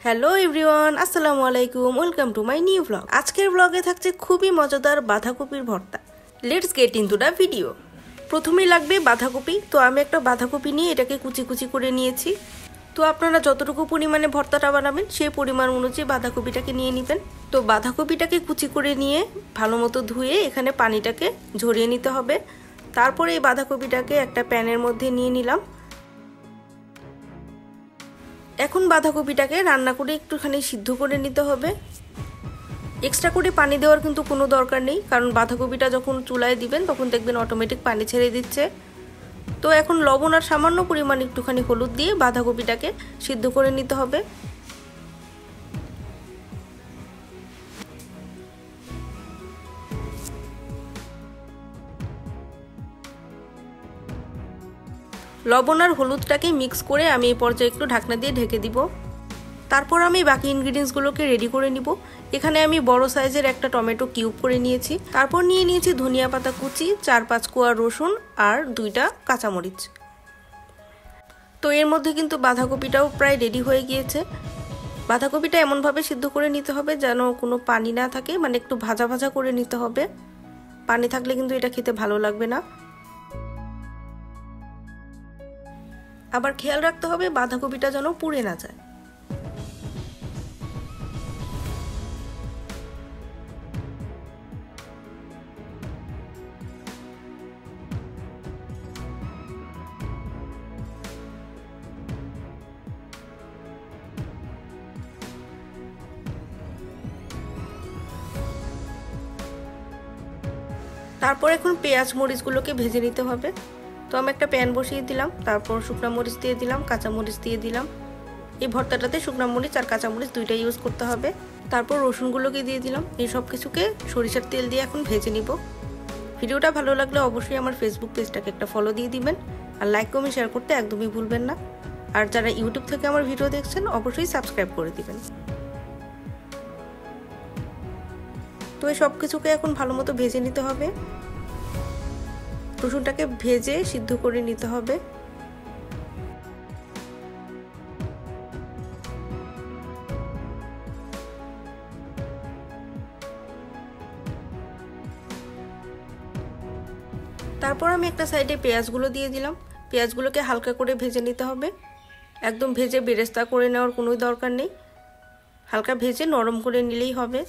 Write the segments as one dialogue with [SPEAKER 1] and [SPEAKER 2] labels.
[SPEAKER 1] Hello everyone, আসসালামু আলাইকুম, welcome to my new blog. আজকের ব্লগে থাকছে খুবই মজাদার বাঁধাকপির ভর্তা। Let's get into the video. প্রথমেই লাগবে বাঁধাকপি। তো আমি একটা বাঁধাকপি নিয়ে এটাকে কুচি কুচি করে নিয়েছি। তো আপনারা যতটুকু পরিমাণে ভর্তাটা বানাবেন সেই পরিমাণ অনুযায়ী বাঁধাকপিটাকে নিয়ে নেবেন। তো বাঁধাকপিটাকে কুচি করে নিয়ে ভালো মতো ধুয়ে এখানে পানিটাকে ঝরিয়ে নিতে হবে। তারপরে এই বাঁধাকপিটাকে একটা প্যানের মধ্যে নিয়ে নিলাম। এখন বাঁধাকপিটাকে রান্না করে একটুখানি সিদ্ধ করে নিতে হবে। এক্সট্রা করে পানি দেওয়ার কিন্তু কোনো দরকার নেই, কারণ বাঁধাকপিটা যখন চুলায় দিবেন তখন দেখবেন অটোমেটিক পানি ছেড়ে দিচ্ছে। তো এখন লবণ আর সামান্য পরিমাণ একটুখানি হলুদ দিয়ে বাঁধাকপিটাকে সিদ্ধ করে নিতে হবে। লবণ আর হলুদটাকে মিক্স করে আমি এই পর্যায়ে একটু ঢাকনা দিয়ে ঢেকে দিব। তারপর আমি বাকি ইনগ্রিডিয়েন্টসগুলোকে রেডি করে নিব। এখানে আমি বড় সাইজের একটা টমেটো কিউব করে নিয়েছি। তারপর নিয়ে নিয়েছি ধনিয়া পাতা কুচি, 4-5 কোয়া রসুন আর 2টা কাঁচামরিচ। তো এর মধ্যে কিন্তু বাঁধাকপিটাও প্রায় রেডি হয়ে গিয়েছে। বাঁধাকপিটা এমনভাবে সিদ্ধ করে নিতে হবে যেন কোনো পানি না থাকে, মানে একটু ভাজা ভাজা করে নিতে হবে। পানি থাকলে কিন্তু এটা খেতে ভালো লাগবে না। আবার খেয়াল রাখতে হবে বাঁধাকপিটা যেন পুড়ে না যায়। তারপর এখন পেঁয়াজ মরিচগুলোকে ভেজে নিতে হবে। তো আমি একটা প্যান বসিয়ে দিলাম, তারপর শুকনো মরিচ দিয়ে দিলাম, কাঁচামরিচ দিয়ে দিলাম। এই ভর্তাটাতে শুকনো মরিচ আর কাঁচামরিচ দুইটাই ইউজ করতে হবে। তারপর রসুনগুলোকে দিয়ে দিলাম। এই সব কিছুকে সরিষার তেল দিয়ে এখন ভেজে নিব। ভিডিওটা ভালো লাগলে অবশ্যই আমার ফেসবুক পেজটাকে একটা ফলো দিয়ে দিবেন, আর লাইক কমেন্ট শেয়ার করতে একদমই ভুলবেন না। আর যারা ইউটিউব থেকে আমার ভিডিও দেখছেন অবশ্যই সাবস্ক্রাইব করে দিবেন। তো এই সব কিছুকে এখন ভালো মতো ভেজে নিতে হবে। রসুনটাকে ভেজে সিদ্ধ করে নিতে হবে। তারপর আমি একটা সাইডে পেঁয়াজগুলো দিয়ে দিলাম। পেঁয়াজগুলোকে হালকা করে ভেজে নিতে হবে। একদম ভেজে বেরেস্তা করে নেওয়ার কোনো দরকার নেই, হালকা ভেজে নরম করে নিলেই হবে।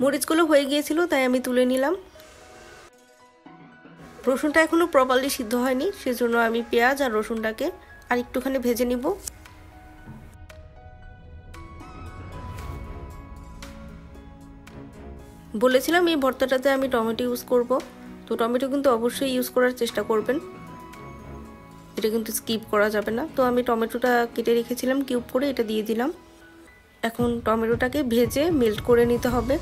[SPEAKER 1] মরিচগুলো হয়ে গিয়েছিল তাই আমি তুলে নিলাম। রসুনটা এখনো প্রপারলি সিদ্ধ হয়নি, সেজন্য আমি পেঁয়াজ আর রসুনটাকে আর একটুখানি ভেজে নিব। বলেছিলাম এই ভর্তাটাতে আমি টমেটো ইউজ করব, তো টমেটো কিন্তু অবশ্যই ইউজ করার চেষ্টা করবেন, এটা কিন্তু স্কিপ করা যাবে না। তো আমি টমেটোটা কেটে রেখেছিলাম কিউব করে, এটা দিয়ে দিলাম। এখন টমেটোটাকে ভেজে মেল্ট করে নিতে হবে।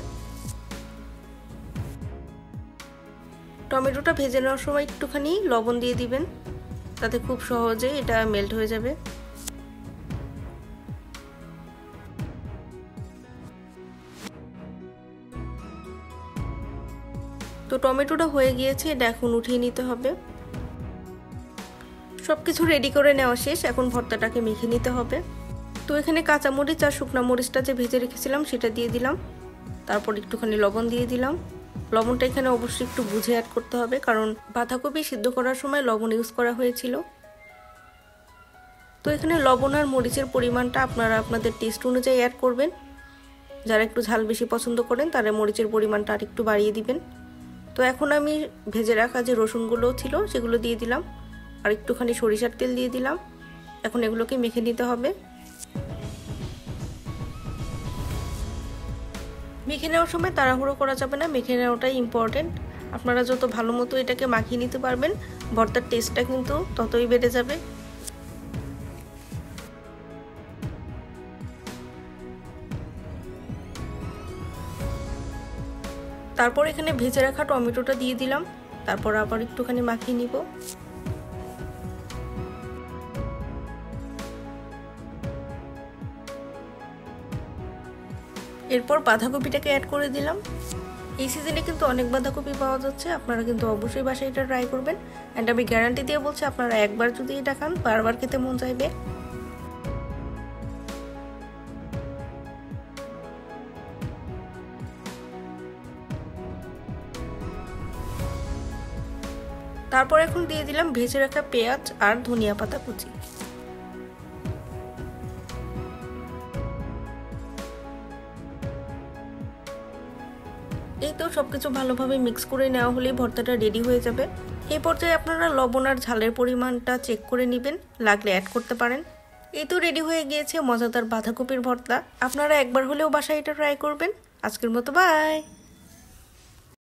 [SPEAKER 1] টমেটোটা ভেজে নেওয়ার সময় একটুখানি লবণ দিয়ে দিবেন, তাতে খুব সহজে এটা মেল্ট হয়ে যাবে। তো টমেটোটা হয়ে গিয়েছে, এটা এখন উঠিয়ে নিতে হবে। সবকিছু রেডি করে নেওয়া শেষ, এখন ভর্তাটাকে মেখে নিতে হবে। তো এখানে কাঁচামরিচ আর শুকনো মরিচটা যে ভেজে রেখেছিলাম সেটা দিয়ে দিলাম। তারপর একটুখানি লবণ দিয়ে দিলাম। লবণটা এখানে অবশ্যই একটু বুঝে অ্যাড করতে হবে, কারণ বাঁধাকপি সিদ্ধ করার সময় লবণ ইউজ করা হয়েছিল। তো এখানে লবণ আর মরিচের পরিমাণটা আপনারা আপনাদের টেস্ট অনুযায়ী অ্যাড করবেন। যারা একটু ঝাল বেশি পছন্দ করেন তারা মরিচের পরিমাণটা আর একটু বাড়িয়ে দিবেন। তো এখন আমি ভেজে রাখা যে রসুনগুলো ছিল সেগুলো দিয়ে দিলাম, আর একটুখানি সরিষার তেল দিয়ে দিলাম। এখন এগুলোকে মেখে নিতে হবে। মেখে নেওয়ার সময় তাড়াহুড়ো করা যাবে না, মেখে নেওয়াটাই ইম্পর্টেন্ট। আপনারা যত ভালো মতো এটাকে মাখিয়ে নিতে পারবেন ভর্তার টেস্টটা কিন্তু ততই বেড়ে যাবে। তারপর এখানে ভেজে রাখা টমেটোটা দিয়ে দিলাম, তারপর আবার একটুখানি মাখিয়ে নিব। এরপর বাঁধাকপিটাকে অ্যাড করে দিলাম। এই সিজনে কিন্তু অনেক বাঁধাকপি পাওয়া যাচ্ছে, আপনারা কিন্তু অবশ্যই বাসায় এটা ট্রাই করবেন। অ্যান্ড আমি গ্যারান্টি দিয়ে বলছি, আপনারা একবার যদি এটা খান বারবার খেতে মন চাইবে। তারপর এখন দিয়ে দিলাম ভেজে রাখা পেঁয়াজ আর ধনিয়া পাতা কুচি। এই তো সবকিছু ভালোভাবে মিক্স করে নেওয়া হলেই ভর্তাটা রেডি হয়ে যাবে। এই পর্যায়ে আপনারা লবণ আর ঝালের পরিমাণটা চেক করে নেবেন, লাগলে অ্যাড করতে পারেন। এই তো রেডি হয়ে গিয়েছে মজাদার বাঁধাকপির ভর্তা। আপনারা একবার হলেও বাসায় এটা ট্রাই করবেন। আজকের মতো বাই।